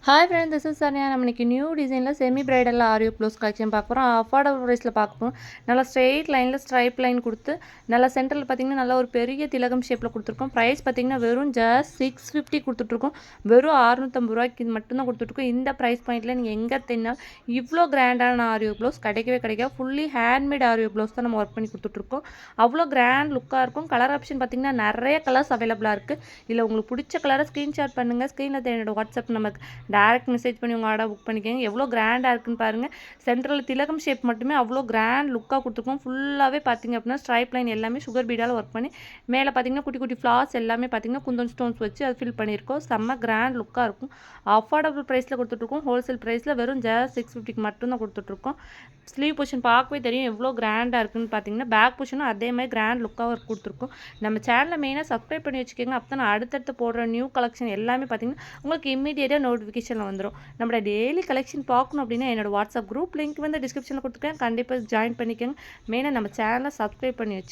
Hi friend, this is Sanya. நம்ம இன்னைக்கு new டிசைனில் செமி பிரைடல் ஆரியோ ப்ளவுஸ் கலெக்ஷன் பார்க்க போகிறோம். அஃபோர்டபுள் ப்ரைஸில் பார்க்க போகிறோம். நல்லா ஸ்ட்ரெயிட் லைனில் ஸ்ட்ரைப் லைன் கொடுத்து நல்லா சென்டரில் பார்த்தீங்கன்னா நல்லா ஒரு பெரிய திலகம் ஷேப்பில் கொடுத்துருக்கோம். ப்ரைஸ் பார்த்தீங்கன்னா வெறும் ஜஸ்ட் 650 கொடுத்துட்ருக்கோம். வெறும் 650 ரூபாய்க்கு இது மட்டும்தான் கொடுத்துட்ருக்கோம். இந்த ப்ரைஸ் பாயிண்ட்டில் நீங்கள் எங்கே தின்னா இவ்வளோ கிராண்டான ஆரியோ ப்ளவுஸ் கிடைக்கவே கிடைக்காது. ஃபுல்லி ஹேண்ட்மேட் ஆரியோ ப்ளவுஸ் தான் நம்ம ஒர்க் பண்ணி கொடுத்துட்ருக்கோம். அவ்வளோ கிராண்ட் லுக்காக இருக்கும். கலர் ஆப்ஷன் பார்த்தீங்கன்னா நிறைய கலர்ஸ் அவைலபிளாக இருக்குது. இதில் உங்களுக்கு பிடிச்ச கலரை ஸ்க்ரீன்ஷாட் பண்ணுங்கள். ஸ்க்ரீனில் என்னோட வாட்ஸ்அப் நமக்கு டேரெக்ட் மெசேஜ் பண்ணி உங்கள் ஆர்டர் புக் பண்ணிக்கோங்க. எவ்வளோ கிராண்டாக இருக்குன்னு பாருங்கள். சென்ட்ரலில் திலகம் ஷேப் மட்டுமே அவ்வளோ கிராண்ட் லுக்காக கொடுத்துருக்கோம். ஃபுல்லாகவே பார்த்தீங்க அப்படின்னா ஸ்ட்ரைப் லைன் எல்லாமே சுகர் பீடால் ஒர்க் பண்ணி மேலே பார்த்தீங்கன்னா குட்டி குட்டி ஃப்ளார்ஸ் எல்லாமே பார்த்தீங்கன்னா குந்தன் ஸ்டோன்ஸ் வச்சு அது ஃபில் பண்ணியிருக்கோம். செம்ம கிராண்ட் லுக்காக இருக்கும். அஃபோர்டபுள் ப்ரைஸில் கொடுத்துட்ருக்கோம். ஹோல்சேல் ப்ரைஸில் வெறும் ஜஸ்ட் 650 மட்டும்தான் கொடுத்துட்ருக்கோம். ஸ்லீவ் பொஷன் பார்க்கவே தெரியும் எவ்வளோ கிராண்டாக இருக்குன்னு பார்த்தீங்கன்னா பேக் பொஷனும் அதே மாதிரி கிராண்ட் லுக்காக கொடுத்துருக்கோம். நம்ம சேனலை மெயினாக சப்ஸ்கிரைப் பண்ணி வச்சுக்கோங்க. அப்போ தான் நான் அடுத்தடுத்து போடுற நியூ கலெக்ஷன் எல்லாமே பார்த்தீங்கன்னா உங்களுக்கு இம்மீடியட்டாக நோட்டிஃபிகேஷனில் வந்துடும். நம்மளோட டெய்லி கலெக்ஷன் பார்க்கணும் அப்படின்னா என்னோட வாட்ஸ்அப் குரூப் லிங்க் வந்து டிஸ்கிரிப்ஷனில் கொடுத்துருக்கேன். கண்டிப்பாக ஜாயின் பண்ணிக்கோங்க. மெயினாக நம்ம சேனலை சப்ஸ்கிரைப் பண்ணி வச்சு